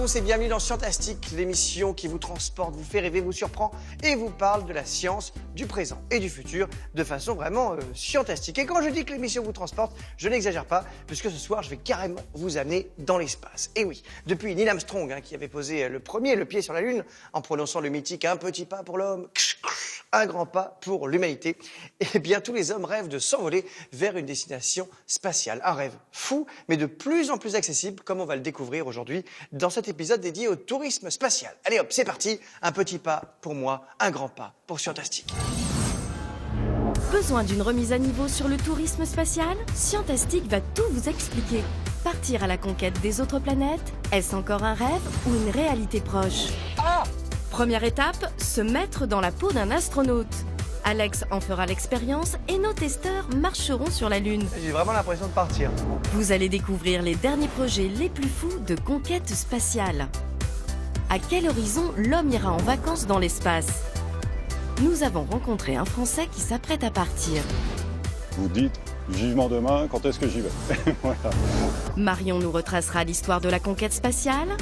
tous et bienvenue dans Scientastique, l'émission qui vous transporte, vous fait rêver, vous surprend et vous parle de la science, du présent et du futur de façon vraiment scientastique. Et quand je dis que l'émission vous transporte, je n'exagère pas, puisque ce soir, je vais carrément vous amener dans l'espace. Et oui, depuis Neil Armstrong, qui avait posé le pied sur la Lune, en prononçant le mythique « un petit pas pour l'homme », un grand pas pour l'humanité, eh bien tous les hommes rêvent de s'envoler vers une destination spatiale. Un rêve fou, mais de plus en plus accessible, comme on va le découvrir aujourd'hui dans cet épisode dédié au tourisme spatial. Allez hop, c'est parti, un petit pas pour moi, un grand pas pour Scientastique. Besoin d'une remise à niveau sur le tourisme spatial? Scientastique va tout vous expliquer. Partir à la conquête des autres planètes? Est-ce encore un rêve ou une réalité proche? Première étape, se mettre dans la peau d'un astronaute. Alex en fera l'expérience et nos testeurs marcheront sur la Lune. J'ai vraiment l'impression de partir. Vous allez découvrir les derniers projets les plus fous de conquête spatiale. À quel horizon l'homme ira en vacances dans l'espace? Nous avons rencontré un Français qui s'apprête à partir. Vous dites vivement demain, quand est-ce que j'y vais? Voilà. Marion nous retracera l'histoire de la conquête spatiale.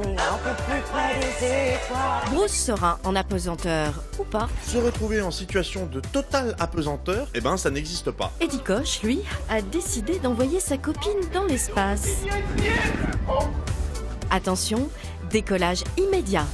On est un peu plus près des étoiles. Bruce sera en apesanteur ou pas. Se retrouver en situation de totale apesanteur, eh ben ça n'existe pas. Eddie Koch, lui, a décidé d'envoyer sa copine dans l'espace. Attention, décollage immédiat.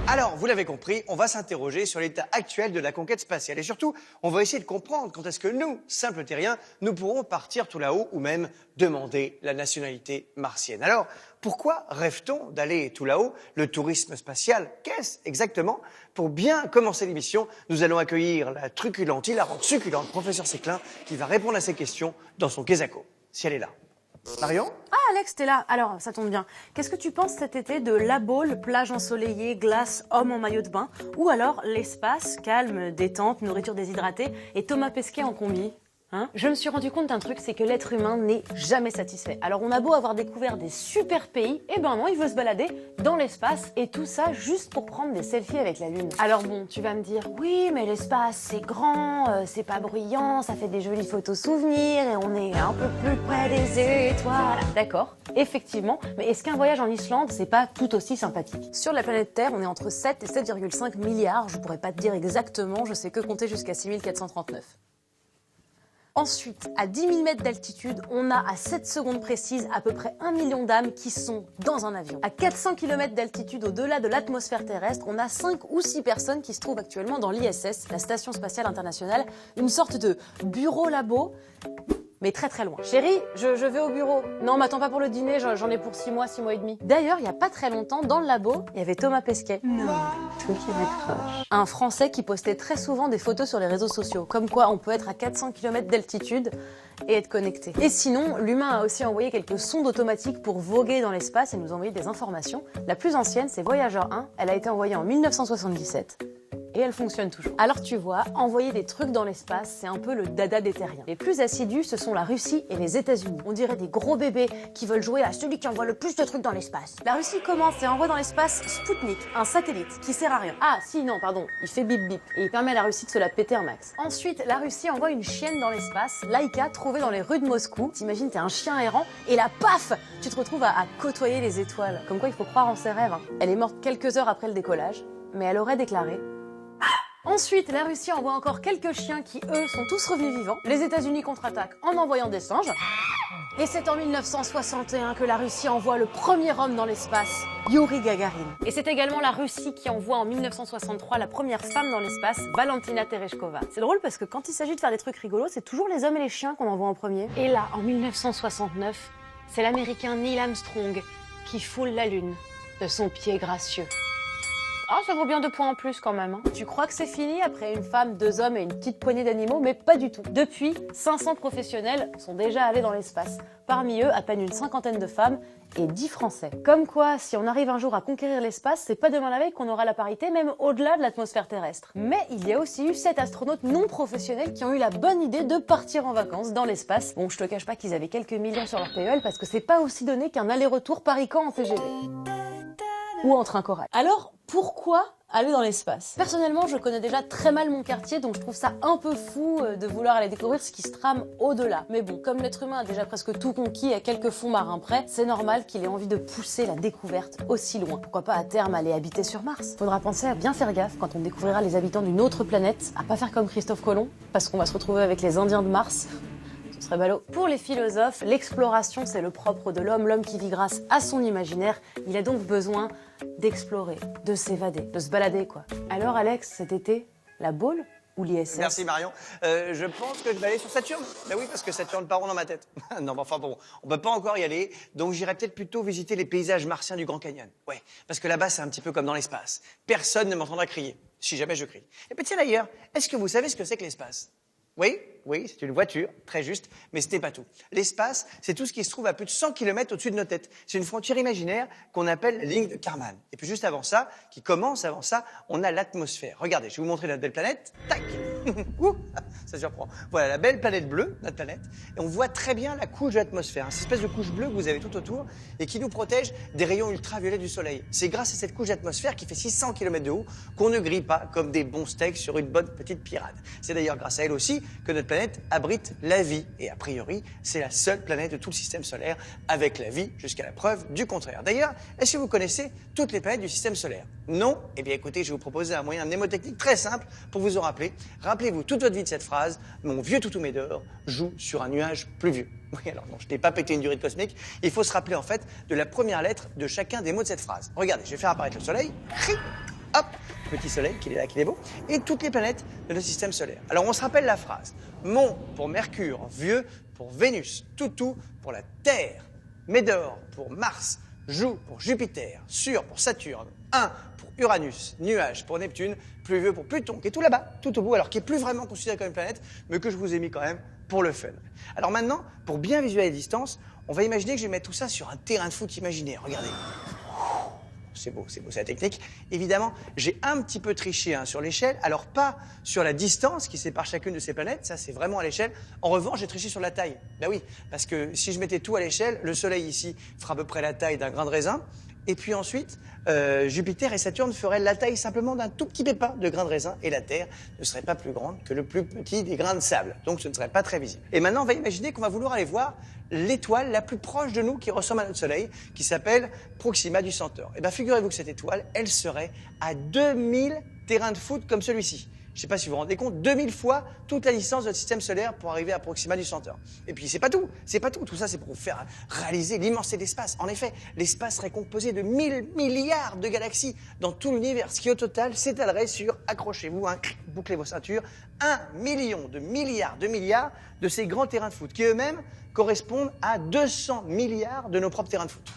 Alors, vous l'avez compris, on va s'interroger sur l'état actuel de la conquête spatiale. Et surtout, on va essayer de comprendre quand est-ce que nous, simples terriens, nous pourrons partir tout là-haut ou même demander la nationalité martienne. Alors, pourquoi rêve-t-on d'aller tout là-haut? Le tourisme spatial, qu'est-ce exactement? Pour bien commencer l'émission, nous allons accueillir la truculente, hilarante, succulente professeure Séclin qui va répondre à ces questions dans son Quesaco, si elle est là. Marion? Ah Alex, t'es là. Alors, ça tombe bien. Qu'est-ce que tu penses cet été de La Baule, plage ensoleillée, glace, homme en maillot de bain? Ou alors l'espace, calme, détente, nourriture déshydratée et Thomas Pesquet en combi? Je me suis rendu compte d'un truc, c'est que l'être humain n'est jamais satisfait. Alors on a beau avoir découvert des super pays, eh ben non, il veut se balader dans l'espace et tout ça juste pour prendre des selfies avec la Lune. Alors bon, tu vas me dire, oui mais l'espace c'est grand, c'est pas bruyant, ça fait des jolies photos souvenirs et on est un peu plus près des étoiles. D'accord, effectivement, mais est-ce qu'un voyage en Islande c'est pas tout aussi sympathique? Sur la planète Terre, on est entre 7 et 7,5 milliards, je pourrais pas te dire exactement, je sais que compter jusqu'à 6439. Ensuite, à 10 000 mètres d'altitude, on a à 7 secondes précises à peu près 1 million d'âmes qui sont dans un avion. À 400 km d'altitude au-delà de l'atmosphère terrestre, on a 5 ou 6 personnes qui se trouvent actuellement dans l'ISS, la Station Spatiale Internationale, une sorte de bureau-labo, mais très très loin. Chérie, je vais au bureau. Non, m'attends pas pour le dîner, j'en ai pour 6 mois et demi. D'ailleurs, il y a pas très longtemps, dans le labo, il y avait Thomas Pesquet. Non, tout qui m'accroche. Un Français qui postait très souvent des photos sur les réseaux sociaux, comme quoi on peut être à 400 km d'altitude et être connecté. Et sinon, l'humain a aussi envoyé quelques sondes automatiques pour voguer dans l'espace et nous envoyer des informations. La plus ancienne, c'est Voyager 1, elle a été envoyée en 1977. Et elle fonctionne toujours. Alors tu vois, envoyer des trucs dans l'espace, c'est un peu le dada des terriens. Les plus assidus, ce sont la Russie et les États-Unis. On dirait des gros bébés qui veulent jouer à celui qui envoie le plus de trucs dans l'espace. La Russie commence et envoie dans l'espace Spoutnik, un satellite qui sert à rien. Ah si, non, pardon, il fait bip bip et il permet à la Russie de se la péter un max. Ensuite, la Russie envoie une chienne dans l'espace, Laika, trouvée dans les rues de Moscou. T'imagines, t'es un chien errant et là, paf, tu te retrouves à côtoyer les étoiles. Comme quoi, il faut croire en ses rêves. Elle est morte quelques heures après le décollage, mais elle aurait déclaré... Ensuite, la Russie envoie encore quelques chiens qui, eux, sont tous revenus vivants. Les États-Unis contre-attaquent en envoyant des singes. Et c'est en 1961 que la Russie envoie le premier homme dans l'espace, Youri Gagarin. Et c'est également la Russie qui envoie en 1963 la première femme dans l'espace, Valentina Tereshkova. C'est drôle parce que quand il s'agit de faire des trucs rigolos, c'est toujours les hommes et les chiens qu'on envoie en premier. Et là, en 1969, c'est l'Américain Neil Armstrong qui foule la Lune de son pied gracieux. Ah, ça vaut bien 2 points en plus quand même. Tu crois que c'est fini après une femme, 2 hommes et une petite poignée d'animaux? Mais pas du tout. Depuis, 500 professionnels sont déjà allés dans l'espace. Parmi eux, à peine une cinquantaine de femmes et 10 Français. Comme quoi, si on arrive un jour à conquérir l'espace, c'est pas demain la veille qu'on aura la parité, même au-delà de l'atmosphère terrestre. Mais il y a aussi eu 7 astronautes non professionnels qui ont eu la bonne idée de partir en vacances dans l'espace. Bon, je te cache pas qu'ils avaient quelques millions sur leur PEL parce que c'est pas aussi donné qu'un aller-retour Paris-Caen en TGV. Ou en train choral. Alors, pourquoi aller dans l'espace? Personnellement, je connais déjà très mal mon quartier, donc je trouve ça un peu fou de vouloir aller découvrir ce qui se trame au-delà. Mais bon, comme l'être humain a déjà presque tout conquis à quelques fonds marins près, c'est normal qu'il ait envie de pousser la découverte aussi loin. Pourquoi pas à terme aller habiter sur Mars? Faudra penser à bien faire gaffe quand on découvrira les habitants d'une autre planète, à pas faire comme Christophe Colomb, parce qu'on va se retrouver avec les Indiens de Mars. Ce serait ballot. Pour les philosophes, l'exploration c'est le propre de l'homme, l'homme qui vit grâce à son imaginaire. Il a donc besoin d'explorer, de s'évader, de se balader quoi. Alors Alex, cet été, la Baule ou l'ISS? Merci Marion. Je pense que je vais aller sur Saturne. Ben oui, parce que Saturne part rond dans ma tête. Non, mais enfin bon, on peut pas encore y aller, donc j'irai peut-être plutôt visiter les paysages martiens du Grand Canyon. Ouais, parce que là-bas c'est un petit peu comme dans l'espace. Personne ne m'entendra crier, si jamais je crie. Et puis tiens d'ailleurs, est-ce que vous savez ce que c'est que l'espace? Oui, c'est une voiture, très juste, mais ce n'est pas tout. L'espace, c'est tout ce qui se trouve à plus de 100 km au-dessus de nos têtes. C'est une frontière imaginaire qu'on appelle la ligne de Kármán. Et puis juste avant ça, on a l'atmosphère. Regardez, je vais vous montrer notre belle planète. Tac. Ouh, ça surprend. Voilà la belle planète bleue, notre planète. Et on voit très bien la couche de l'atmosphère, cette espèce de couche bleue que vous avez tout autour et qui nous protège des rayons ultraviolets du soleil. C'est grâce à cette couche d'atmosphère qui fait 600 km de haut qu'on ne grille pas comme des bons steaks sur une bonne petite pirate. C'est d'ailleurs grâce à elle aussi que notre planète abrite la vie. Et a priori, c'est la seule planète de tout le système solaire avec la vie jusqu'à la preuve du contraire. D'ailleurs, est-ce que vous connaissez toutes les planètes du système solaire? Non? Eh bien écoutez, je vais vous proposer un moyen mnémotechnique très simple pour vous en rappeler. Rappelez-vous toute votre vie de cette phrase: mon vieux toutou Médor joue sur un nuage pluvieux. Oui, alors non, je n'ai pas pété une durite cosmique. Il faut se rappeler en fait de la première lettre de chacun des mots de cette phrase. Regardez, je vais faire apparaître le soleil. Hop, petit soleil, qu'il est là, qu'il est beau, et toutes les planètes de notre système solaire. Alors on se rappelle la phrase: Mon pour Mercure, vieux pour Vénus, toutou pour la Terre, Médor pour Mars, joue pour Jupiter, Sur pour Saturne, un pour Uranus, nuage pour Neptune, pluvieux pour Pluton, qui est tout là-bas, tout au bout, alors qui est plus vraiment considéré comme une planète, mais que je vous ai mis quand même pour le fun. Alors maintenant, pour bien visualiser les distances, on va imaginer que je vais mettre tout ça sur un terrain de foot imaginaire. Regardez. C'est beau, c'est la technique. Évidemment, j'ai un petit peu triché sur l'échelle, alors pas sur la distance qui sépare chacune de ces planètes, ça c'est vraiment à l'échelle. En revanche, j'ai triché sur la taille. Ben oui, parce que si je mettais tout à l'échelle, le Soleil ici fera à peu près la taille d'un grain de raisin, et puis ensuite, Jupiter et Saturne feraient la taille simplement d'un tout petit pépin de grain de raisin, et la Terre ne serait pas plus grande que le plus petit des grains de sable, donc ce ne serait pas très visible. Et maintenant, on va imaginer qu'on va vouloir aller voir l'étoile la plus proche de nous qui ressemble à notre Soleil, qui s'appelle Proxima du Centaure. Et bien figurez-vous que cette étoile, elle serait à 2000 terrains de foot comme celui-ci. Je ne sais pas si vous vous rendez compte, 2000 fois toute la distance de notre système solaire pour arriver à Proxima du Centaure. Et puis c'est pas tout. Tout ça c'est pour vous faire réaliser l'immensité de l'espace. En effet, l'espace serait composé de 1000 milliards de galaxies dans tout l'univers, ce qui au total s'étalerait sur, accrochez-vous, bouclez vos ceintures, 1 million de milliards de ces grands terrains de foot, qui eux-mêmes correspondent à 200 milliards de nos propres terrains de foot.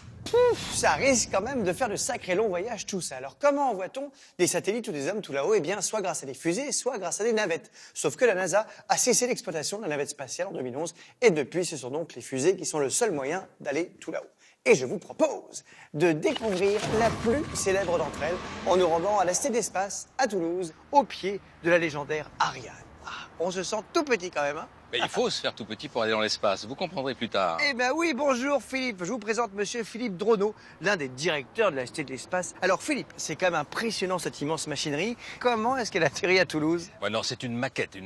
Ça risque quand même de faire de sacrés longs voyages tout ça. Alors comment envoie-t-on des satellites ou des hommes tout là-haut? Eh bien, soit grâce à des fusées, soit grâce à des navettes. Sauf que la NASA a cessé l'exploitation de la navette spatiale en 2011 et depuis, ce sont donc les fusées qui sont le seul moyen d'aller tout là-haut. Et je vous propose de découvrir la plus célèbre d'entre elles en nous rendant à la Cité de l'Espace à Toulouse, au pied de la légendaire Ariane. Ah, on se sent tout petit quand même, hein? Mais il faut se faire tout petit pour aller dans l'espace, vous comprendrez plus tard. Eh ben oui, bonjour Philippe, je vous présente monsieur Philippe Dronot, l'un des directeurs de la Cité de l'Espace. Alors Philippe, c'est quand même impressionnant cette immense machinerie. Comment est-ce qu'elle atterrit à Toulouse? Ouais, non, c'est une maquette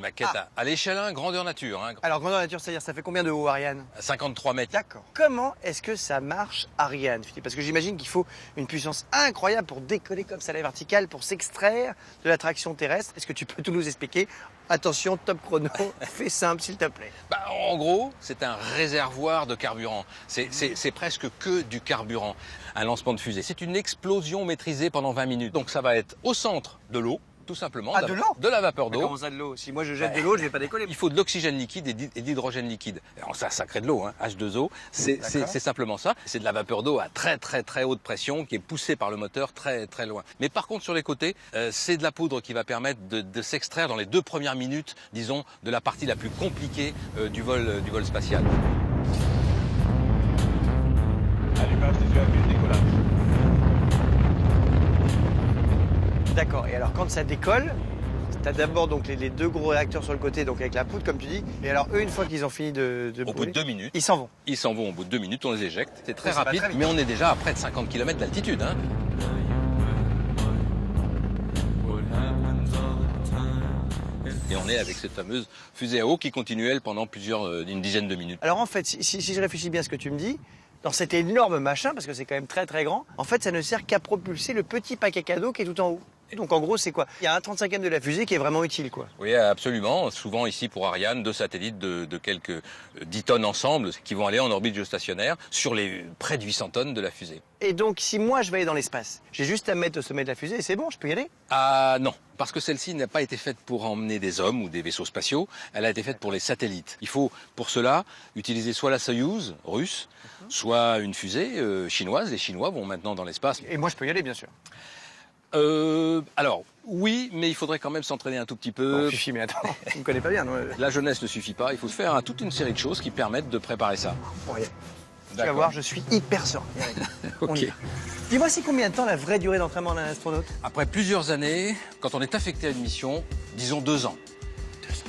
à l'échelle 1, grandeur nature. Alors grandeur nature, c'est-à-dire ça fait combien de haut, Ariane? 53 mètres. D'accord. Comment est-ce que ça marche, Ariane, Philippe? Parce que j'imagine qu'il faut une puissance incroyable pour décoller comme ça à la verticale, pour s'extraire de l'attraction terrestre. Est-ce que tu peux tout nous expliquer? Attention, top chrono, fais simple s'il te plaît. Bah, en gros, c'est un réservoir de carburant. C'est presque que du carburant. Un lancement de fusée, c'est une explosion maîtrisée pendant 20 minutes. Donc ça va être au centre de l'eau, tout simplement. Ah, de l'eau? De la vapeur d'eau. Comment ça de l'eau? Si moi je jette de l'eau, je vais pas décoller. Il faut de l'oxygène liquide et de l'hydrogène liquide. Alors ça crée de l'eau, H2O. C'est simplement ça. C'est de la vapeur d'eau à très haute pression qui est poussée par le moteur très loin. Mais par contre sur les côtés, c'est de la poudre qui va permettre de s'extraire dans les 2 premières minutes, disons, de la partie la plus compliquée du vol spatial. Allumage des UAV, décollage. D'accord, et alors quand ça décolle, t'as d'abord donc les 2 gros réacteurs sur le côté, donc avec la poudre comme tu dis, et alors eux une fois qu'ils ont fini de au bout de 2 minutes, ils s'en vont. Ils s'en vont au bout de 2 minutes, on les éjecte. C'est très ça va rapide, très vite. mais on est déjà à près de 50 km d'altitude. Et on est avec cette fameuse fusée à eau qui continue, elle, pendant une dizaine de minutes. Alors en fait, si je réfléchis bien à ce que tu me dis, dans cet énorme machin, parce que c'est quand même très très grand, en fait ça ne sert qu'à propulser le petit paquet cadeau qui est tout en haut. Donc en gros c'est quoi? Il y a un 35e de la fusée qui est vraiment utile quoi. Oui, absolument. Souvent ici pour Ariane, 2 satellites de quelques 10 tonnes ensemble qui vont aller en orbite géostationnaire sur les près de 800 tonnes de la fusée. Et donc si moi je vais aller dans l'espace, j'ai juste à me mettre au sommet de la fusée et c'est bon, je peux y aller? Ah non, parce que celle-ci n'a pas été faite pour emmener des hommes ou des vaisseaux spatiaux, elle a été faite pour les satellites. Il faut pour cela utiliser soit la Soyouz russe, soit une fusée chinoise. Les Chinois vont maintenant dans l'espace. Et moi je peux y aller bien sûr. Alors, oui, mais il faudrait quand même s'entraîner un tout petit peu. Bon, Fifi, mais attends, tu me connais pas bien, non? La jeunesse ne suffit pas, il faut faire toute une série de choses qui permettent de préparer ça. Bon, rien. Tu vas voir, je suis hyper serein. On y Ok. va. Dis-moi, c'est combien de temps la vraie durée d'entraînement d'un astronaute? Après plusieurs années, quand on est affecté à une mission, disons 2 ans.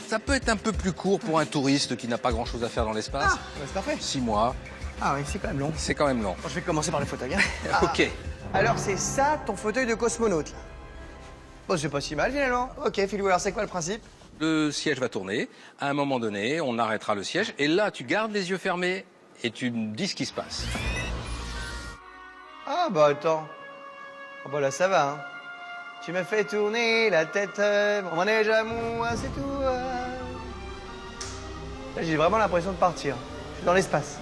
Ça peut être un peu plus court pour un touriste qui n'a pas grand-chose à faire dans l'espace. Ah, bah, c'est parfait. 6 mois, Ah oui, c'est quand même long. c'est quand même long. Bon, je vais commencer par le fauteuil. Hein. Ok. Alors c'est ça ton fauteuil de cosmonaute là? Bon, c'est pas si mal finalement. Ok, Philou, alors c'est quoi le principe? Le siège va tourner. À un moment donné, on arrêtera le siège. Et là, tu gardes les yeux fermés et tu me dis ce qui se passe. Ah bah attends. Ah bah là ça va. Hein. Tu me fais tourner la tête, mon manège à moi, c'est tout. Là j'ai vraiment l'impression de partir. Je suis dans l'espace.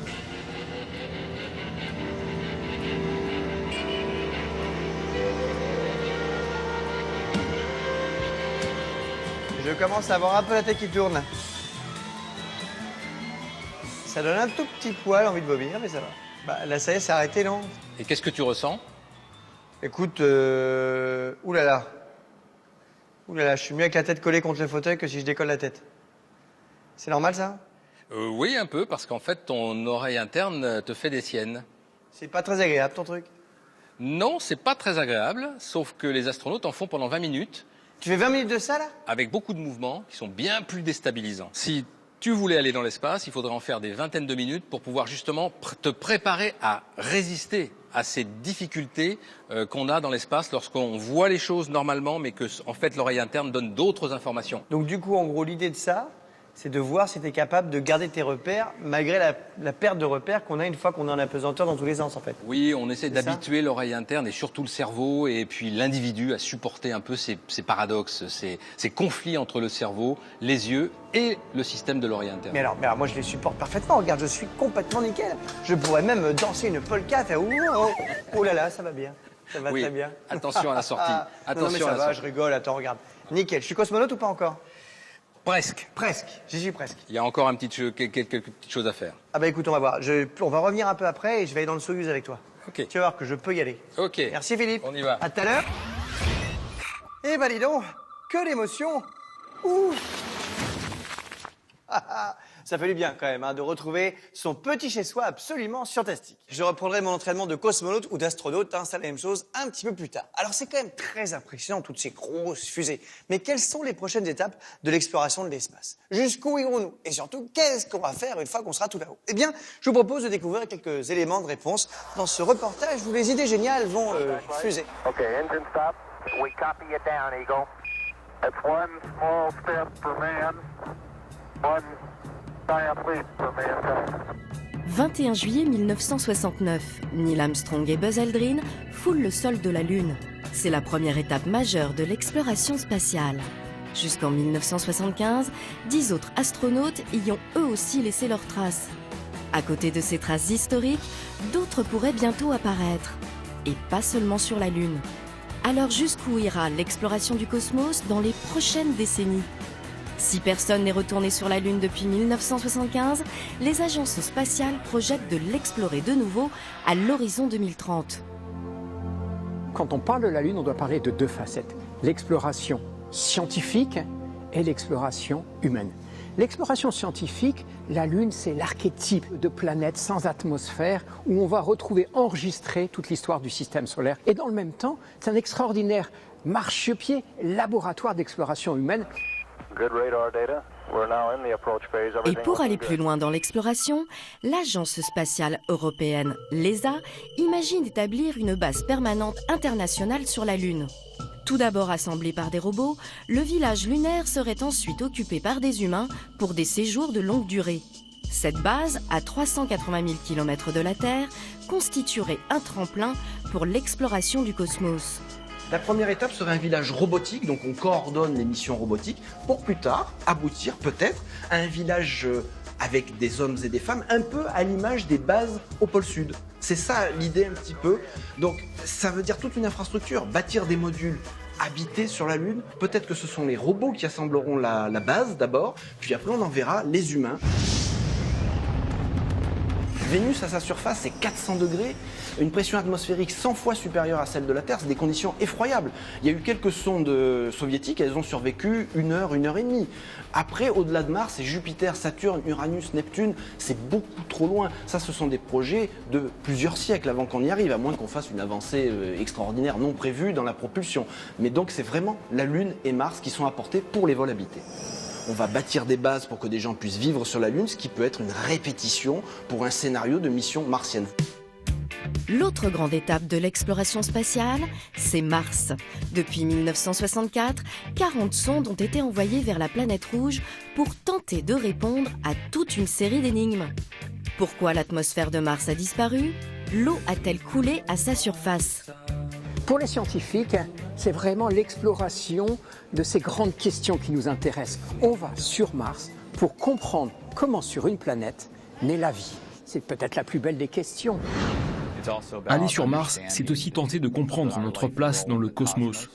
Je commence à avoir un peu la tête qui tourne. Ça donne un tout petit poil, envie de vomir, mais ça va. Bah là ça y est, c'est arrêté, non? Et qu'est-ce que tu ressens? Écoute, oulala. Oulala, je suis mieux avec la tête collée contre le fauteuil que si je décolle la tête. C'est normal ça? Oui, un peu, parce qu'en fait, ton oreille interne te fait des siennes. C'est pas très agréable ton truc. Non, c'est pas très agréable, sauf que les astronautes en font pendant 20 minutes, Tu fais 20 minutes de ça là? avec beaucoup de mouvements qui sont bien plus déstabilisants. Si tu voulais aller dans l'espace, il faudrait en faire des vingtaines de minutes pour pouvoir justement te préparer à résister à ces difficultés qu'on a dans l'espace lorsqu'on voit les choses normalement, mais que en fait l'oreille interne donne d'autres informations. Donc du coup, en gros, l'idée de ça, c'est de voir si tu es capable de garder tes repères malgré la perte de repères qu'on a une fois qu'on est en apesanteur dans tous les sens en fait. Oui, on essaie C'est ça d'habituer l'oreille interne et surtout le cerveau et puis l'individu à supporter un peu ces paradoxes, ces conflits entre le cerveau, les yeux et le système de l'oreille interne. Mais alors, moi je les supporte parfaitement, regarde, je suis complètement nickel. Je pourrais même danser une polka, faire oh là là, ça va bien. Ça va Oui, très bien. attention à la sortie. Non, mais ça va, je rigole, attends, regarde. Nickel, je suis cosmonaute ou pas encore? Presque. Presque, j'y suis presque. Il y a encore quelques petites choses à faire. Ah bah écoute, on va voir. On va revenir un peu après et je vais aller dans le Soyouz avec toi. Ok. Tu vas voir que je peux y aller. Ok. Merci Philippe. On y va. À tout à l'heure. Eh ben dis donc, que d'émotion. Ouh. Ça fait du bien quand même de retrouver son petit chez-soi absolument fantastique. Je reprendrai mon entraînement de cosmonaute ou d'astronaute, c'est la même chose, un petit peu plus tard. Alors c'est quand même très impressionnant toutes ces grosses fusées. Mais quelles sont les prochaines étapes de l'exploration de l'espace? Jusqu'où irons-nous? Et surtout, qu'est-ce qu'on va faire une fois qu'on sera tout là-haut? Eh bien, je vous propose de découvrir quelques éléments de réponse dans ce reportage où les idées géniales vont fuser. Okay, engine stop. We copy you down, Eagle. That's one small step for man, one giant leap for mankind. 21 juillet 1969, Neil Armstrong et Buzz Aldrin foulent le sol de la Lune. C'est la première étape majeure de l'exploration spatiale. Jusqu'en 1975, 10 autres astronautes y ont eux aussi laissé leurs traces. À côté de ces traces historiques, d'autres pourraient bientôt apparaître. Et pas seulement sur la Lune. Alors jusqu'où ira l'exploration du cosmos dans les prochaines décennies? Si personne n'est retourné sur la Lune depuis 1975, les agences spatiales projettent de l'explorer de nouveau à l'horizon 2030. Quand on parle de la Lune, on doit parler de 2 facettes. L'exploration scientifique et l'exploration humaine. L'exploration scientifique, la Lune, c'est l'archétype de planète sans atmosphère où on va retrouver enregistré toute l'histoire du système solaire. Et dans le même temps, c'est un extraordinaire marchepied, laboratoire d'exploration humaine. Good radar data. We're now in the approach phase. Et Everything pour aller looking plus good. loin dans l'exploration, l'Agence spatiale européenne, l'ESA, imagine établir une base permanente internationale sur la Lune. Tout d'abord assemblé par des robots, le village lunaire serait ensuite occupé par des humains pour des séjours de longue durée. Cette base, à 380 000 km de la Terre, constituerait un tremplin pour l'exploration du cosmos. La première étape serait un village robotique, donc on coordonne les missions robotiques, pour plus tard aboutir peut-être à un village avec des hommes et des femmes, un peu à l'image des bases au pôle Sud. C'est ça l'idée un petit peu. Donc ça veut dire toute une infrastructure, bâtir des modules habités sur la Lune. Peut-être que ce sont les robots qui assembleront la base d'abord, puis après on enverra les humains. Vénus, à sa surface, c'est 400 degrés, une pression atmosphérique 100 fois supérieure à celle de la Terre. C'est des conditions effroyables. Il y a eu quelques sondes soviétiques, elles ont survécu 1 heure, 1 heure et demie. Après, au-delà de Mars, c'est Jupiter, Saturne, Uranus, Neptune, c'est beaucoup trop loin. Ça, ce sont des projets de plusieurs siècles avant qu'on y arrive, à moins qu'on fasse une avancée extraordinaire non prévue dans la propulsion. Mais donc, c'est vraiment la Lune et Mars qui sont apportés pour les vols habités. On va bâtir des bases pour que des gens puissent vivre sur la Lune, ce qui peut être une répétition pour un scénario de mission martienne. L'autre grande étape de l'exploration spatiale, c'est Mars. Depuis 1964, 40 sondes ont été envoyées vers la planète rouge pour tenter de répondre à toute une série d'énigmes. Pourquoi l'atmosphère de Mars a disparu? L'eau a-t-elle coulé à sa surface? Pour les scientifiques, c'est vraiment l'exploration de ces grandes questions qui nous intéressent. On va sur Mars pour comprendre comment sur une planète naît la vie. C'est peut-être la plus belle des questions. Aller sur Mars, c'est aussi tenter de comprendre notre place dans le cosmos.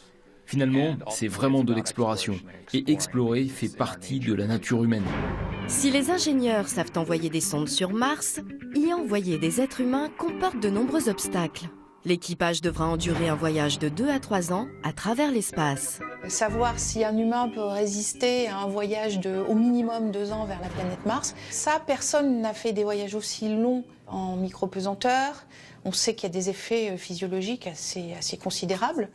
Finalement, c'est vraiment de l'exploration. Et explorer fait partie de la nature humaine. Si les ingénieurs savent envoyer des sondes sur Mars, y envoyer des êtres humains comporte de nombreux obstacles. L'équipage devra endurer un voyage de 2 à 3 ans à travers l'espace. Savoir si un humain peut résister à un voyage de au minimum 2 ans vers la planète Mars, ça, personne n'a fait des voyages aussi longs en micropesanteur. On sait qu'il y a des effets physiologiques assez considérables.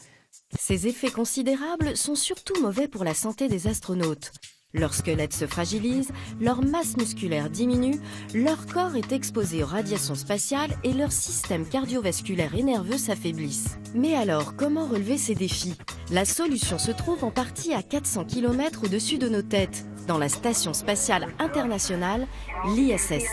Ces effets considérables sont surtout mauvais pour la santé des astronautes. Leur squelette se fragilise, leur masse musculaire diminue, leur corps est exposé aux radiations spatiales et leur système cardiovasculaire et nerveux s'affaiblissent. Mais alors, comment relever ces défis? La solution se trouve en partie à 400 km au-dessus de nos têtes, dans la Station spatiale internationale, l'ISS.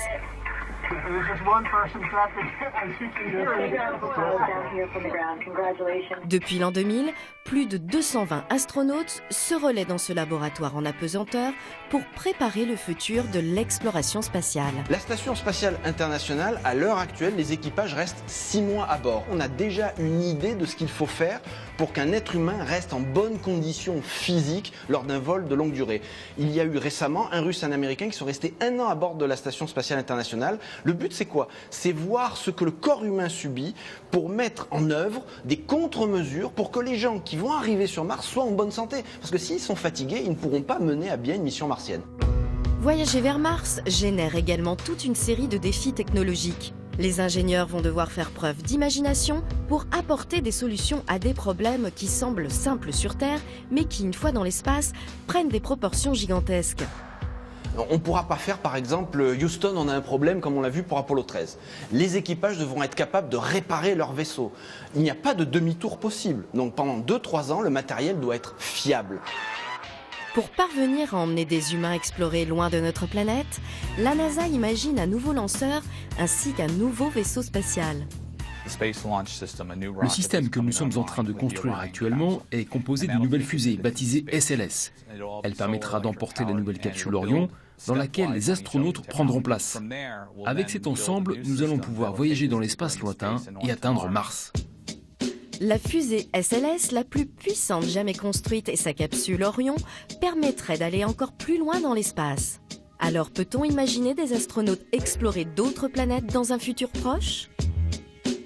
Depuis l'an 2000, plus de 220 astronautes se relaient dans ce laboratoire en apesanteur pour préparer le futur de l'exploration spatiale. La Station spatiale internationale, à l'heure actuelle, les équipages restent 6 mois à bord. On a déjà une idée de ce qu'il faut faire pour qu'un être humain reste en bonne condition physique lors d'un vol de longue durée. Il y a eu récemment un Russe et un Américain qui sont restés 1 an à bord de la Station spatiale internationale. Le but, c'est quoi? C'est voir ce que le corps humain subit pour mettre en œuvre des contre-mesures pour que les gens qui vont arriver sur Mars soient en bonne santé. Parce que s'ils sont fatigués, ils ne pourront pas mener à bien une mission martienne. Voyager vers Mars génère également toute une série de défis technologiques. Les ingénieurs vont devoir faire preuve d'imagination pour apporter des solutions à des problèmes qui semblent simples sur Terre, mais qui, une fois dans l'espace, prennent des proportions gigantesques. On ne pourra pas faire, par exemple, Houston, on a un problème comme on l'a vu pour Apollo 13. Les équipages devront être capables de réparer leur vaisseau. Il n'y a pas de demi-tour possible. Donc pendant 2-3 ans, le matériel doit être fiable. Pour parvenir à emmener des humains explorer loin de notre planète, la NASA imagine un nouveau lanceur ainsi qu'un nouveau vaisseau spatial. Le système que nous sommes en train de construire actuellement est composé d'une nouvelle fusée baptisée SLS. Elle permettra d'emporter la nouvelle capsule Orion, dans laquelle les astronautes prendront place. Avec cet ensemble, nous allons pouvoir voyager dans l'espace lointain et atteindre Mars. La fusée SLS, la plus puissante jamais construite, et sa capsule Orion permettraient d'aller encore plus loin dans l'espace. Alors peut-on imaginer des astronautes explorer d'autres planètes dans un futur proche ?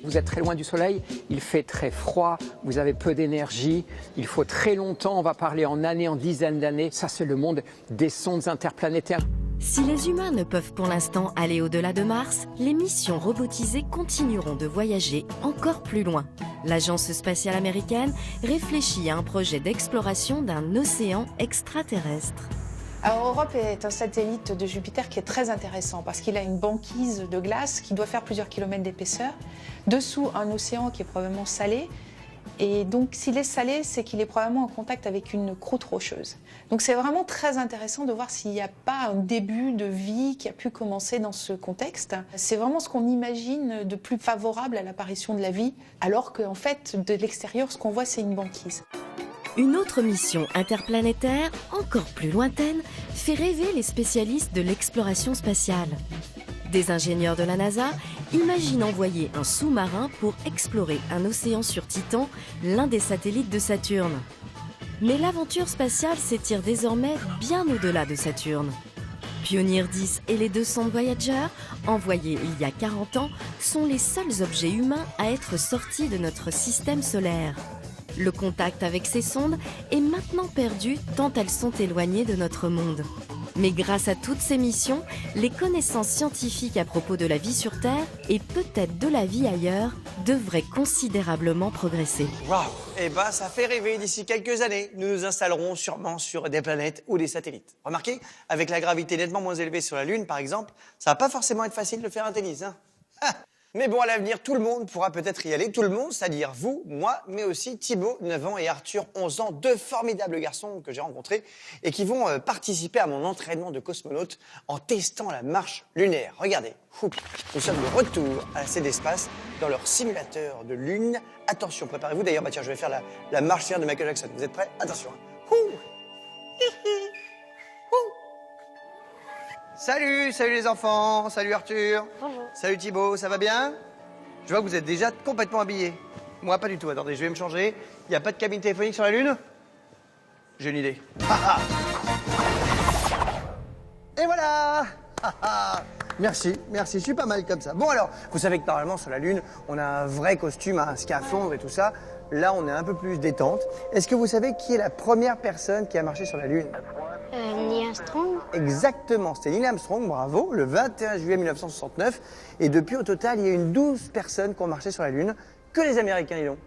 Vous êtes très loin du Soleil, il fait très froid, vous avez peu d'énergie, il faut très longtemps, on va parler en années, en dizaines d'années. Ça, c'est le monde des sondes interplanétaires. Si les humains ne peuvent pour l'instant aller au-delà de Mars, les missions robotisées continueront de voyager encore plus loin. L'agence spatiale américaine réfléchit à un projet d'exploration d'un océan extraterrestre. Alors, Europe est un satellite de Jupiter qui est très intéressant parce qu'il a une banquise de glace qui doit faire plusieurs kilomètres d'épaisseur. Dessous, un océan qui est probablement salé. Et donc s'il est salé, c'est qu'il est probablement en contact avec une croûte rocheuse. Donc c'est vraiment très intéressant de voir s'il n'y a pas un début de vie qui a pu commencer dans ce contexte. C'est vraiment ce qu'on imagine de plus favorable à l'apparition de la vie, alors qu'en fait, de l'extérieur, ce qu'on voit, c'est une banquise. Une autre mission interplanétaire, encore plus lointaine, fait rêver les spécialistes de l'exploration spatiale. Des ingénieurs de la NASA imaginent envoyer un sous-marin pour explorer un océan sur Titan, l'un des satellites de Saturne. Mais l'aventure spatiale s'étire désormais bien au-delà de Saturne. Pioneer 10 et les 2 sondes Voyager, envoyées il y a 40 ans, sont les seuls objets humains à être sortis de notre système solaire. Le contact avec ces sondes est maintenant perdu tant elles sont éloignées de notre monde. Mais grâce à toutes ces missions, les connaissances scientifiques à propos de la vie sur Terre et peut-être de la vie ailleurs devraient considérablement progresser. Waouh! Eh ben, ça fait rêver. D'ici quelques années, nous nous installerons sûrement sur des planètes ou des satellites. Remarquez, avec la gravité nettement moins élevée sur la Lune, par exemple, ça va pas forcément être facile de faire un tennis, hein? Mais bon, à l'avenir, tout le monde pourra peut-être y aller. Tout le monde, c'est-à-dire vous, moi, mais aussi Thibaut, 9 ans, et Arthur, 11 ans, 2 formidables garçons que j'ai rencontrés et qui vont participer à mon entraînement de cosmonaute en testant la marche lunaire. Regardez, nous sommes de retour à la C d'Espace dans leur simulateur de Lune. Attention, préparez-vous. D'ailleurs, tiens, je vais faire la marche lunaire de Michael Jackson. Vous êtes prêts? Attention. Salut les enfants, salut Arthur. Bonjour. Salut Thibaut, ça va bien? Je vois que vous êtes déjà complètement habillés. Moi, pas du tout. Attendez, je vais me changer. Il n'y a pas de cabine téléphonique sur la Lune? J'ai une idée. Et voilà. Merci, je suis pas mal comme ça. Bon alors, vous savez que normalement sur la Lune, on a un vrai costume, un scaphandre et tout ça. Là, on est un peu plus détente. Est-ce que vous savez qui est la première personne qui a marché sur la Lune? Neil Armstrong. Exactement, c'était Neil Armstrong, bravo, le 21 juillet 1969. Et depuis, au total, il y a une 12 personnes qui ont marché sur la Lune, que les Américains, dis donc.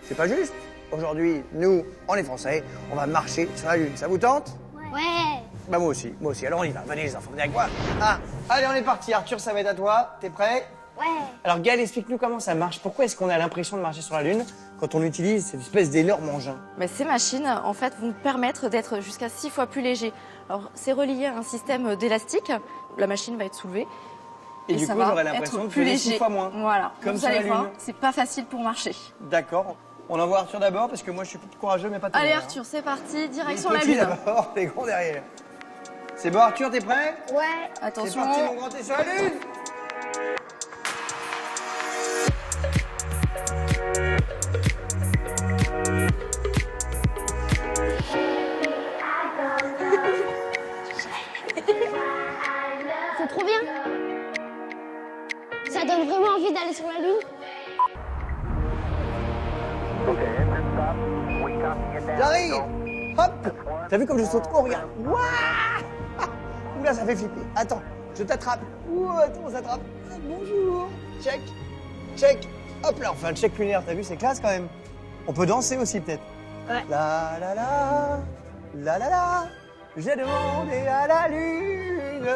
C'est pas juste. Aujourd'hui, nous, on est Français, on va marcher sur la Lune. Ça vous tente? Ouais. Bah moi aussi. Alors on y va, venez les enfants, venez avec moi. Ah, allez, on est parti. Arthur, ça va être à toi. T'es prêt? Ouais. Alors Gaël, explique-nous comment ça marche. Pourquoi est-ce qu'on a l'impression de marcher sur la Lune quand on utilise cette espèce d'énorme engin? Ces machines, en fait, vont permettre d'être jusqu'à 6 fois plus léger. Alors, c'est relié à un système d'élastique. La machine va être soulevée. Et du ça coup, va j'aurai l'impression être de plus peser léger. 6 fois moins. Voilà. Comme vous sur la allez voir, Lune. c'est pas facile pour marcher. D'accord. On envoie Arthur d'abord parce que moi je suis plus courageux mais pas tout. Allez Arthur, c'est parti, direction la Petit Lune. d'abord, les grands derrière. C'est bon Arthur, t'es prêt? Ouais. Attention. C'est parti mon grand, t'es sur la Lune. C'est trop bien. Ça donne vraiment envie d'aller sur la Lune. J'arrive. Hop. T'as vu comme je saute? Oh regarde. Ouah. Oula, ça fait flipper. Attends, je t'attrape. Ouh, attends, on s'attrape. Bonjour. Check. Hop là, enfin le check lunaire, t'as vu, c'est classe quand même. On peut danser aussi peut-être. Ouais. La la la, la la la, j'ai demandé à la lune.